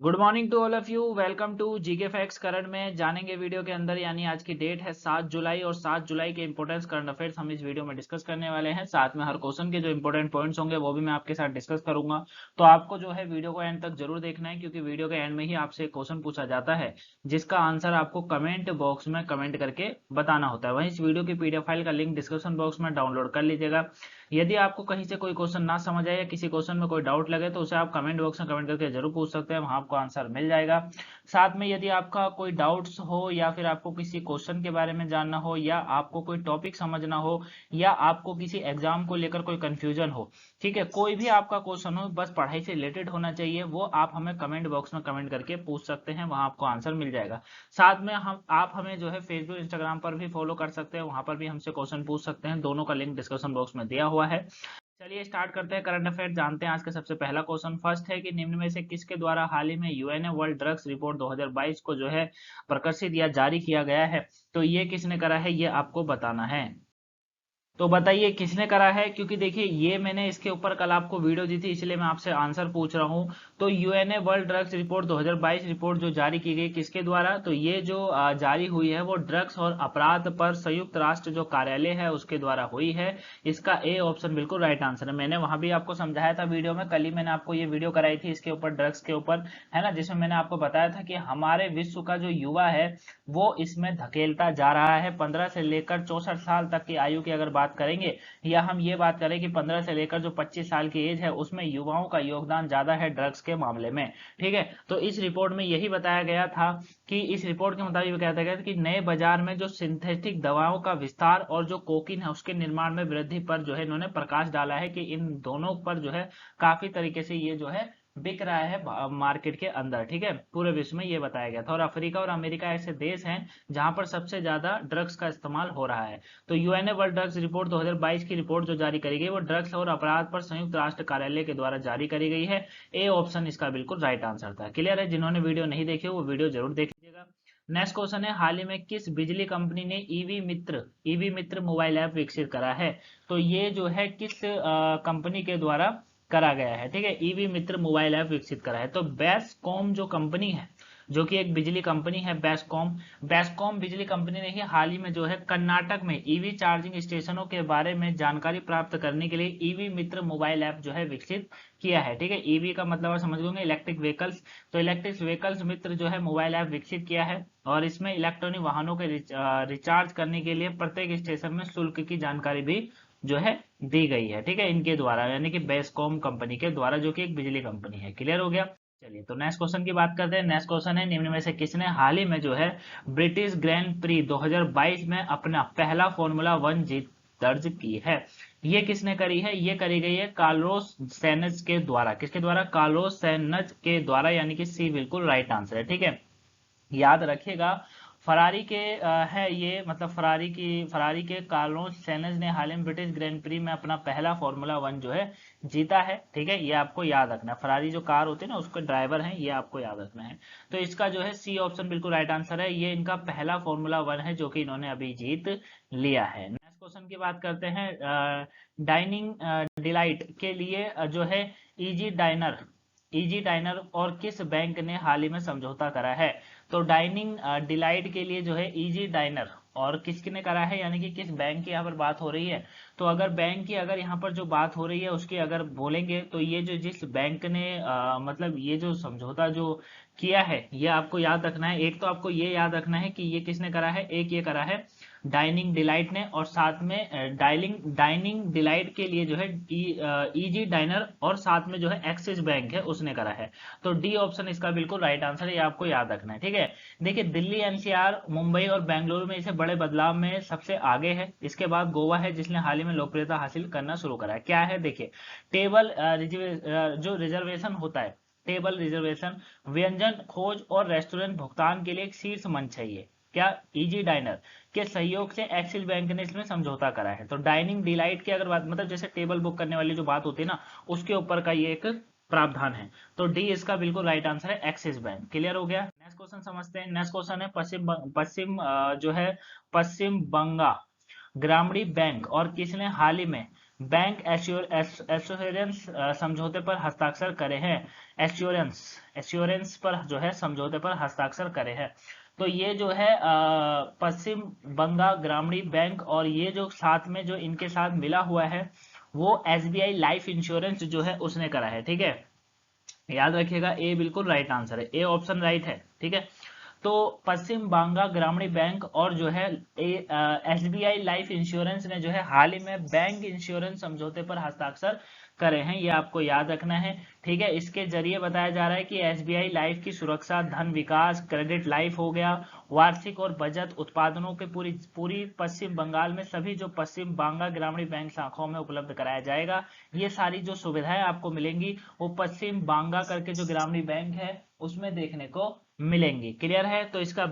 Good morning to all of you. Welcome to GK facts current में जानेंगे video के अंदर। यानी आज की डेट है 7 जुलाई और 7 जुलाई के इंपॉर्टेंट करंट अफेयर्स हम इस वीडियो में डिस्कस करने वाले हैं। साथ में हर क्वेश्चन के जो इंपॉर्टेंट पॉइंट्स होंगे वो भी मैं आपके साथ डिस्कस करूंगा। तो आपको जो है वीडियो को एंड तक जरूर देखना है, क्योंकि वीडियो के एंड में ही आपसे एक क्वेश्चन पूछा जाता है जिसका आंसर आपको कमेंट बॉक्स में कमेंट करके बताना होता है। वहीं इस वीडियो की पीडीएफ फाइल का लिंक डिस्क्रिप्शन बॉक्स में डाउनलोड कर लीजिएगा। यदि आपको कहीं से कोई क्वेश्चन ना समझ आए या किसी क्वेश्चन में कोई डाउट लगे तो उसे आप कमेंट बॉक्स में कमेंट करके जरूर पूछ सकते हैं, वहां आपको आंसर मिल जाएगा। साथ में यदि आपका कोई डाउट्स हो या फिर आपको किसी क्वेश्चन के बारे में जानना हो या आपको कोई टॉपिक समझना हो या आपको किसी एग्जाम को लेकर कोई कंफ्यूजन हो, ठीक है, कोई भी आपका क्वेश्चन हो, बस पढ़ाई से रिलेटेड होना चाहिए, वो आप हमें कमेंट बॉक्स में कमेंट करके पूछ सकते हैं, वहां आपको आंसर मिल जाएगा। साथ में हम आप हमें जो है फेसबुक इंस्टाग्राम पर भी फॉलो कर सकते हैं, वहां पर भी हमसे क्वेश्चन पूछ सकते हैं। दोनों का लिंक डिस्क्रिप्शन बॉक्स में दिया हुआ है। चलिए स्टार्ट करते हैं करंट अफेयर। जानते हैं आज का सबसे पहला क्वेश्चन। फर्स्ट है कि निम्न में से किसके द्वारा हाल ही में यूएनए वर्ल्ड ड्रग्स रिपोर्ट 2022 को जो है प्रकाशित या जारी किया गया है। तो ये किसने करा है, ये आपको बताना है। तो बताइए किसने करा है, क्योंकि देखिए ये मैंने इसके ऊपर कल आपको वीडियो दी थी, इसलिए मैं आपसे आंसर पूछ रहा हूं। तो UNA world drugs report 2022 report जो जारी की गई किसके द्वारा, तो ये जो जारी हुई है वो ड्रग्स और अपराध पर संयुक्त राष्ट्र जो कार्यालय है उसके द्वारा हुई है। इसका ए ऑप्शन बिल्कुल राइट आंसर है। मैंने वहां भी आपको समझाया था वीडियो में, कल ही मैंने आपको ये वीडियो कराई थी इसके ऊपर, ड्रग्स के ऊपर, है ना, जिसमें मैंने आपको बताया था कि हमारे विश्व का जो युवा है वो इसमें धकेलता जा रहा है। 15 से लेकर 64 साल तक की आयु की अगर बात करेंगे, या हम ये बात करें कि 15 से लेकर जो 25 साल की एज है उसमें युवाओं का योगदान ज्यादा है ड्रग्स के मामले में। ठीक है, तो इस रिपोर्ट में यही बताया गया था कि इस रिपोर्ट के मुताबिक कहता गया था कि नए बाजार में जो सिंथेटिक दवाओं का विस्तार और जो कोकीन है उसके निर्माण में वृद्धि पर जो है इन्होंने प्रकाश डाला है कि इन दोनों पर जो है काफी तरीके से ये जो है बिक रहा है मार्केट के अंदर। ठीक है, पूरे विश्व में ये बताया गया था। और अफ्रीका और अमेरिका ऐसे देश हैं जहां पर सबसे ज्यादा ड्रग्स का इस्तेमाल हो रहा है। तो यूएनए वर्ल्ड ड्रग्स रिपोर्ट 2022 की रिपोर्ट जो जारी करी गई वो ड्रग्स और अपराध पर संयुक्त राष्ट्र कार्यालय के द्वारा जारी करी गई है। ए ऑप्शन इसका बिल्कुल राइट आंसर था। क्लियर है, जिन्होंने वीडियो नहीं देखी वो वीडियो जरूर देख लीजिएगा। नेक्स्ट क्वेश्चन है, हाल ही में किस बिजली कंपनी ने ईवी मित्र मोबाइल ऐप विकसित करा है। तो ये जो है किस कंपनी के द्वारा करा गया है। ठीक है, ईवी मित्र मोबाइल ऐप विकसित करा है। तो बेस्कॉम जो कंपनी है, जो कि एक बिजली कंपनी है, बेस्कॉम बेस्कॉम बिजली कंपनी ने ही हाल ही में जो है कर्नाटक में ईवी चार्जिंग स्टेशनों के बारे में जानकारी प्राप्त करने के लिए ईवी मित्र मोबाइल ऐप जो है विकसित किया है। ठीक है, ईवी का मतलब आप समझ लोगे इलेक्ट्रिक व्हीकल्स, तो इलेक्ट्रिक व्हीकल्स मित्र जो है मोबाइल ऐप विकसित किया है। और इसमें इलेक्ट्रॉनिक वाहनों के रिचार्ज करने के लिए प्रत्येक स्टेशन में शुल्क की जानकारी भी जो है दी गई है। ठीक है, इनके द्वारा, यानी कि बेस्कॉम कंपनी के द्वारा, जो कि एक बिजली कंपनी है। क्लियर हो गया। चलिए तो नेक्स्ट क्वेश्चन की बात करते हैं। नेक्स्ट क्वेश्चन है, निम्न में से किसने हाल ही में जो है ब्रिटिश ग्रैंड प्री 2022 में अपना पहला फॉर्मूला वन जीत दर्ज की है। ये किसने करी है, ये करी गई है कार्लोस सैनज के द्वारा। किसके द्वारा, कार्लोस सैनज के द्वारा, यानी कि सी बिल्कुल राइट आंसर है। ठीक है, याद रखिएगा फरारी के है ये, मतलब फरारी के कार्लोस सैनज ने हाल ही में ब्रिटिश ग्रैंड प्री में अपना पहला फॉर्मूला वन जो है जीता है। ठीक है, ये आपको याद रखना है। फरारी जो कार होती है ना उसके ड्राइवर हैं, ये आपको याद रखना है। तो इसका जो है सी ऑप्शन बिल्कुल राइट आंसर है। ये इनका पहला फॉर्मूला वन है जो कि इन्होंने अभी जीत लिया है। नेक्स्ट क्वेश्चन की बात करते हैं। डाइनिंग डिलाइट के लिए जो है इजी डाइनर इजी डाइनर और किस बैंक ने हाल ही में समझौता करा है। तो डाइनिंग डिलाइट के लिए जो है इजी डाइनर और किसने करा है, यानी कि किस बैंक की यहाँ पर बात हो रही है। तो अगर बैंक की अगर यहाँ पर जो बात हो रही है उसकी अगर बोलेंगे तो ये जो जिस बैंक ने मतलब ये जो समझौता जो किया है ये आपको याद रखना है। एक तो आपको ये याद रखना है कि ये किसने करा है, एक ये करा है डाइनिंग डिलाइट ने, और साथ में डाइनिंग डिलाइट के लिए जो है इजी डाइनर और साथ में जो है एक्सिस बैंक है उसने करा है। तो डी ऑप्शन इसका बिल्कुल राइट आंसर है, ये आपको याद रखना है। ठीक है, देखिए दिल्ली एनसीआर मुंबई और बेंगलुरु में इसे बड़े बदलाव में सबसे आगे है। इसके बाद गोवा है जिसने हाल ही में लोकप्रियता हासिल करना शुरू करा है। क्या है, देखिए टेबल जो रिजर्वेशन होता है, टेबल रिजर्वेशन, व्यंजन खोज और रेस्टोरेंट भुगतान के लिए एक शीर्ष मंच है ये। क्या, इजी डाइनर के सहयोग से एक्सिस बैंक ने इसमें समझौता करा है। तो डाइनिंग डिलाइट की अगर बात, मतलब जैसे टेबल बुक करने वाली जो बात होती है ना, उसके ऊपर का ये एक प्रावधान है। तो डी इसका बिल्कुल राइट आंसर है, एक्सिस बैंक। क्लियर हो गया। नेक्स्ट क्वेश्चन समझते हैं। नेक्स्ट क्वेश्चन है जो है पश्चिम बंगा ग्रामीण बैंक और किसने हाल ही में बैंक एश्योरेंस समझौते पर हस्ताक्षर करे हैं। एश्योरेंस एश्योरेंस पर जो है समझौते पर हस्ताक्षर करे हैं। तो ये जो है पश्चिम बंगाल ग्रामीण बैंक और ये जो साथ में जो इनके साथ मिला हुआ है वो एसबीआई लाइफ इंश्योरेंस जो है उसने करा है। ठीक है, याद रखिएगा, ए बिल्कुल राइट आंसर है, ए ऑप्शन राइट है। ठीक है, तो पश्चिम बंगाल ग्रामीण बैंक और जो है एसबीआई लाइफ इंश्योरेंस ने जो है हाल ही में बैंक इंश्योरेंस समझौते पर हस्ताक्षर करे हैं, ये आपको याद रखना है। ठीक है, इसके जरिए बताया जा रहा है कि एसबीआई लाइफ की सुरक्षा, धन विकास, क्रेडिट लाइफ हो गया, वार्षिक और बचत उत्पादनों के पूरी पूरी पश्चिम बंगाल में सभी जो पश्चिम बंगाल ग्रामीण बैंक शाखाओं में उपलब्ध कराया जाएगा। ये सारी जो सुविधाएं आपको मिलेंगी वो पश्चिम बंगाल करके जो ग्रामीण बैंक है उसमें देखने को मिलेंगी। क्लियर है, तो इसका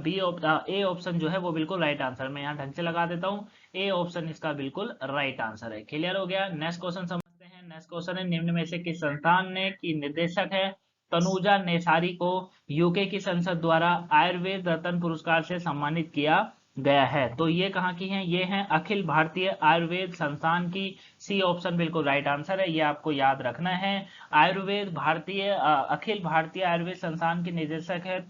ए ऑप्शन जो है वो बिल्कुल राइट आंसर, मैं यहाँ ढंग से लगा देता हूँ, ए ऑप्शन इसका बिल्कुल राइट आंसर है। क्लियर हो गया। नेक्स्ट क्वेश्चन समझते हैं। नेक्स्ट क्वेश्चन है, निम्न में से किस संस्थान ने की निर्देशक है तनुजा नेसारी को यूके की संसद द्वारा आयुर्वेद रत्न पुरस्कार से सम्मानित किया गया है? तो ये कहाँ की हैं? ये हैं अखिल भारतीय आयुर्वेद संस्थान की। सी ऑप्शन बिल्कुल राइट आंसर है, ये आपको याद रखना है। अखिल भारतीय आयुर्वेद संस्थान की निदेशक है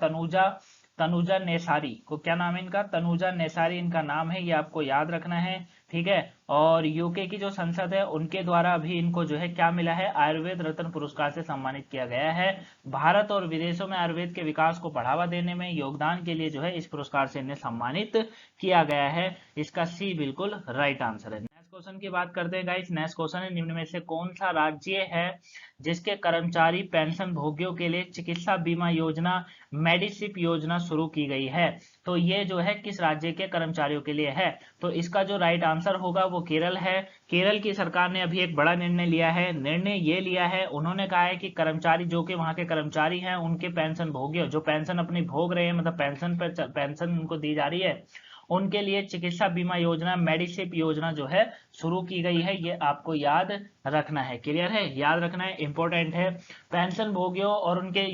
तनुजा नेसारी। को क्या नाम है इनका? तनुजा नेसारी इनका नाम है, ये आपको याद रखना है। ठीक है, और यूके की जो संसद है उनके द्वारा भी इनको जो है क्या मिला है? आयुर्वेद रत्न पुरस्कार से सम्मानित किया गया है। भारत और विदेशों में आयुर्वेद के विकास को बढ़ावा देने में योगदान के लिए जो है इस पुरस्कार से इन्हें सम्मानित किया गया है। इसका सी बिल्कुल राइट आंसर है। नेक्स्ट क्वेश्चन की बात करते हैं गाइस। नेक्स्ट क्वेश्चन है, निम्न में से कौन सा राज्य है जिसके कर्मचारी पेंशन भोगियों के लिए चिकित्सा बीमा योजना मेडिसिप योजना शुरू की गई है? तो ये जो है किस राज्य के कर्मचारियों के लिए है? तो इसका जो राइट आंसर होगा वो केरल है। केरल की सरकार ने अभी एक बड़ा निर्णय लिया है। निर्णय ये लिया है, उन्होंने कहा है कि कर्मचारी जो कि वहां के कर्मचारी हैं उनके पेंशन भोगियों जो पेंशन अपनी भोग रहे हैं, मतलब पेंशन पर पेंशन उनको दी जा रही है, उनके लिए चिकित्सा बीमा योजना मेडिसिप योजना जो है शुरू की गई है। ये आपको याद रखना है। क्लियर है, याद रखना है, इंपॉर्टेंट है। पेंशन भोगियों और उनके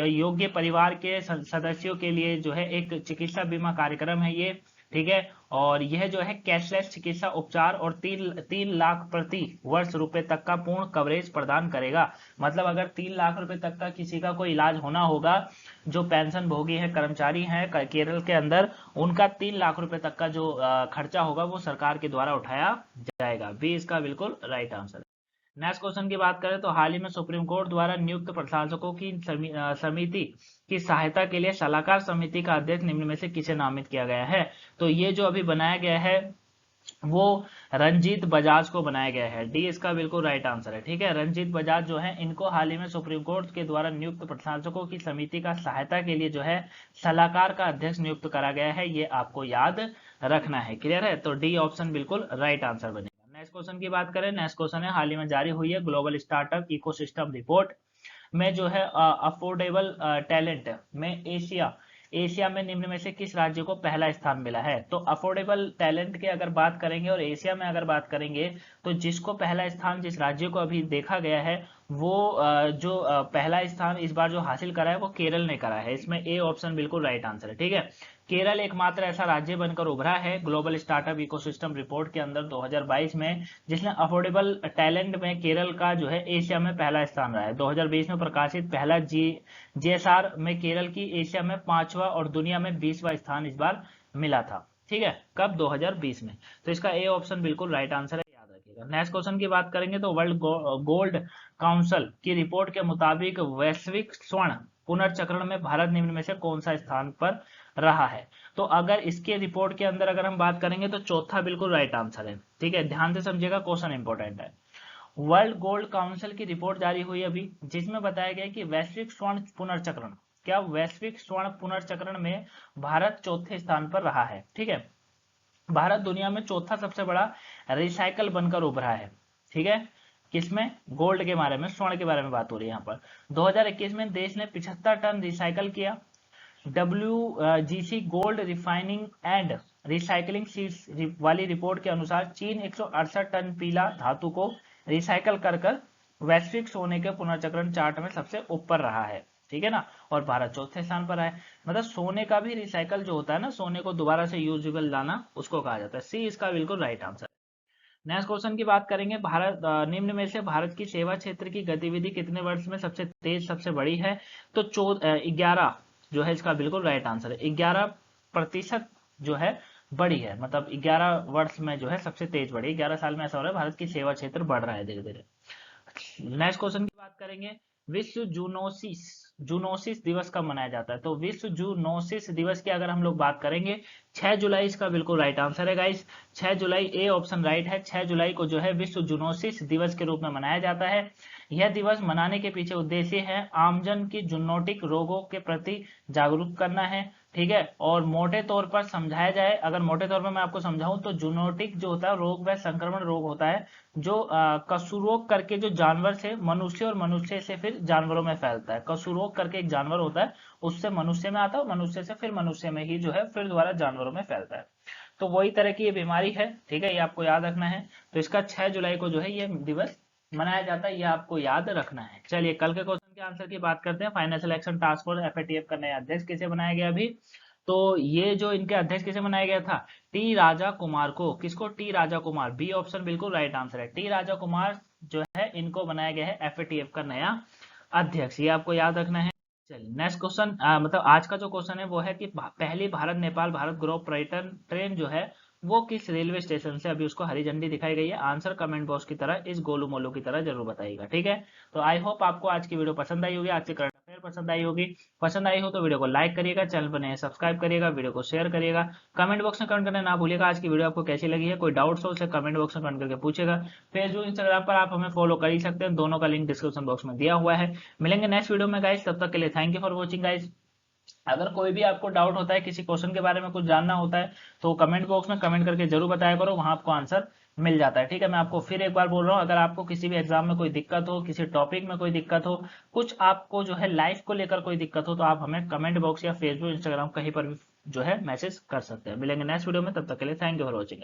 योग्य परिवार के सदस्यों के लिए जो है एक चिकित्सा बीमा कार्यक्रम है ये। ठीक है, और यह जो है कैशलेस चिकित्सा उपचार और 3 लाख प्रति वर्ष रुपए तक का पूर्ण कवरेज प्रदान करेगा। मतलब अगर 3 लाख रुपए तक का किसी का कोई इलाज होना होगा, जो पेंशन भोगी है, कर्मचारी हैं केरल के अंदर, उनका 3 लाख रुपए तक का जो खर्चा होगा वो सरकार के द्वारा उठाया जाएगा। बी इसका बिल्कुल राइट आंसर है। नेक्स्ट क्वेश्चन की बात करें तो हाल ही में सुप्रीम कोर्ट द्वारा नियुक्त प्रशासकों की समिति की सहायता के लिए सलाहकार समिति का अध्यक्ष निम्न में से किसे नामित किया गया है? तो ये जो अभी बनाया गया है वो रंजीत बजाज को बनाया गया है। डी इसका बिल्कुल राइट आंसर है। ठीक है, रंजीत बजाज जो है इनको हाल ही में सुप्रीम कोर्ट के द्वारा नियुक्त प्रशासकों की समिति का सहायता के लिए जो है सलाहकार का अध्यक्ष नियुक्त करा गया है, ये आपको याद रखना है। क्लियर है, तो डी ऑप्शन बिल्कुल राइट आंसर बनेगा। नेक्स्ट क्वेश्चन की बात करें। नेक्स्ट क्वेश्चन है, हाल ही में जारी हुई है ग्लोबल स्टार्टअप इकोसिस्टम रिपोर्ट में जो है अफोर्डेबल टैलेंट में एशिया में निम्न में से किस राज्य को पहला स्थान मिला है? तो अफोर्डेबल टैलेंट की अगर बात करेंगे और एशिया में अगर बात करेंगे तो जिसको पहला स्थान, जिस राज्य को अभी देखा गया है वो जो पहला स्थान इस बार जो हासिल करा है वो केरल ने करा है। इसमें ए ऑप्शन बिल्कुल राइट आंसर है। ठीक है, केरल एकमात्र ऐसा राज्य बनकर उभरा है ग्लोबल स्टार्टअप इकोसिस्टम रिपोर्ट के अंदर 2022 में जिसने अफोर्डेबल टैलेंट में केरल का जो है एशिया में पहला स्थान रहा है। 2020 में प्रकाशित पहला जीएसआर में केरल की एशिया में 5वां और दुनिया में 20वां स्थान इस बार मिला था। ठीक है, कब? 2020 में। तो इसका ए ऑप्शन बिल्कुल राइट आंसर है, याद रखिएगा। नेक्स्ट क्वेश्चन की बात करेंगे तो वर्ल्ड गोल्ड काउंसिल की रिपोर्ट के मुताबिक वैश्विक स्वर्ण पुनर्चक्रण में भारत निम्न में से कौन सा स्थान पर रहा है? तो अगर इसके रिपोर्ट के अंदर अगर हम बात करेंगे तो चौथा बिल्कुल राइट आंसर है। ठीक है, ध्यान से समझिएगा, क्वेश्चन इंपॉर्टेंट है। वर्ल्ड गोल्ड काउंसिल की रिपोर्ट जारी हुई अभी जिसमें बताया गया कि वैश्विक स्वर्ण पुनर्चक्रण, क्या वैश्विक स्वर्ण पुनर्चक्रण में भारत चौथे स्थान पर रहा है। ठीक है, भारत दुनिया में चौथा सबसे बड़ा रिसाइकल बनकर उभरा है। ठीक है, किसमें? गोल्ड के बारे में, स्वर्ण के बारे में बात हो रही है यहाँ पर। 2021 में देश ने 75 टन रिसाइकल किया। WGC gold refining and recycling seeds वाली रिपोर्ट के अनुसार चीन 168 टन पीला धातु को रिसाइकल कर वैश्विक सोने के पुनर्चक्रण चार्ट में सबसे ऊपर रहा है। ठीक है ना, और भारत चौथे स्थान पर है। मतलब सोने का भी रिसाइकल जो होता है ना, सोने को दोबारा से यूजेबल लाना, उसको कहा जाता है। सी इसका बिल्कुल राइट आंसर। नेक्स्ट क्वेश्चन की बात करेंगे, भारत निम्न में से भारत की सेवा क्षेत्र की गतिविधि कितने वर्ष में सबसे तेज सबसे बड़ी है? तो 11 जो है इसका बिल्कुल राइट आंसर है। 11% जो है बड़ी है, मतलब 11 वर्ष में जो है सबसे तेज बढ़ी, 11 साल में ऐसा हो रहा है भारत की सेवा क्षेत्र बढ़ रहा है धीरे धीरे। नेक्स्ट क्वेश्चन की बात करेंगे, विश्व जूनोसिस जूनोसिस दिवस कब मनाया जाता है? तो विश्व जूनोसिस दिवस की अगर हम लोग बात करेंगे 6 जुलाई इसका बिल्कुल राइट आंसर है guys. 6 July A option right है। 6 जुलाई को जो है विश्व जूनोसिस दिवस के रूप में मनाया जाता है। यह दिवस मनाने के पीछे उद्देश्य है आमजन की जूनोटिक रोगों के प्रति जागरूक करना है, ठीक है। और मोटे तौर पर समझाया जाए, अगर मोटे तौर पर मैं आपको समझाऊं तो जूनोटिक जो होता है रोग व संक्रमण रोग होता है जो कशुरोग करके जो जानवर से मनुष्य और मनुष्य से फिर जानवरों में फैलता है। कशुरोग करके एक जानवर होता है, उससे मनुष्य में आता है, मनुष्य से फिर मनुष्य में ही जो है फिर दोबारा जानवरों में फैलता है। तो वही तरह की ये बीमारी है, ठीक है, ये आपको याद रखना है। तो इसका 6 जुलाई को जो है ये दिवस मनाया जाता है, ये आपको याद रखना है। चलिए कल के क्वेश्चन के आंसर की बात करते हैं। Financial action task force FATF का नया अध्यक्ष किसे बनाया गया अभी? तो ये जो इनके अध्यक्ष किसे बनाया गया था? टी राजा कुमार को। किसको? T Raja Kumar. B option बिल्कुल राइट आंसर है। टी राजा कुमार जो है इनको बनाया गया है एफएटीएफ का नया अध्यक्ष, ये आपको याद रखना है। चलिए नेक्स्ट क्वेश्चन, मतलब आज का जो क्वेश्चन है वो है कि पहली भारत नेपाल भारत गौरव पर्यटन ट्रेन जो है वो किस रेलवे स्टेशन से अभी उसको हरी झंडी दिखाई गई है? आंसर कमेंट बॉक्स की तरह इस गोलू मोलू की तरह जरूर बताइएगा, ठीक है। तो आई होप आपको आज की वीडियो पसंद आई होगी, आज की करंट अफेयर पसंद आई होगी। पसंद आई हो तो वीडियो को लाइक करिएगा, चैनल पर नए सब्सक्राइब करिएगा, वीडियो को शेयर करिएगा, कमेंट बॉक्स में कमेंट करना ना भूलिएगा आज की वीडियो आपको कैसी लगी है। कोई डाउट्स हो उसे कमेंट बॉक्स में कमेंट करके पूछेगा। फेसबुक इंस्टाग्राम पर आप हमें फॉलो कर ही सकते हैं, दोनों का लिंक डिस्क्रिप्शन बॉक्स में दिया हुआ है। मिलेंगे नेक्स्ट वीडियो में गाइस, तब तक के लिए thank you for watching guys. अगर कोई भी आपको डाउट होता है, किसी क्वेश्चन के बारे में कुछ जानना होता है, तो कमेंट बॉक्स में कमेंट करके जरूर बताया करो, वहां आपको आंसर मिल जाता है, ठीक है। मैं आपको फिर एक बार बोल रहा हूँ, अगर आपको किसी भी एग्जाम में कोई दिक्कत हो, किसी टॉपिक में कोई दिक्कत हो, कुछ आपको जो है लाइफ को लेकर कोई दिक्कत हो, तो आप हमें कमेंट बॉक्स या फेसबुक इंस्टाग्राम कहीं पर भी जो है मैसेज कर सकते हैं। मिलेंगे नेक्स्ट वीडियो में, तब तक के लिए थैंक यू फॉर वॉचिंग।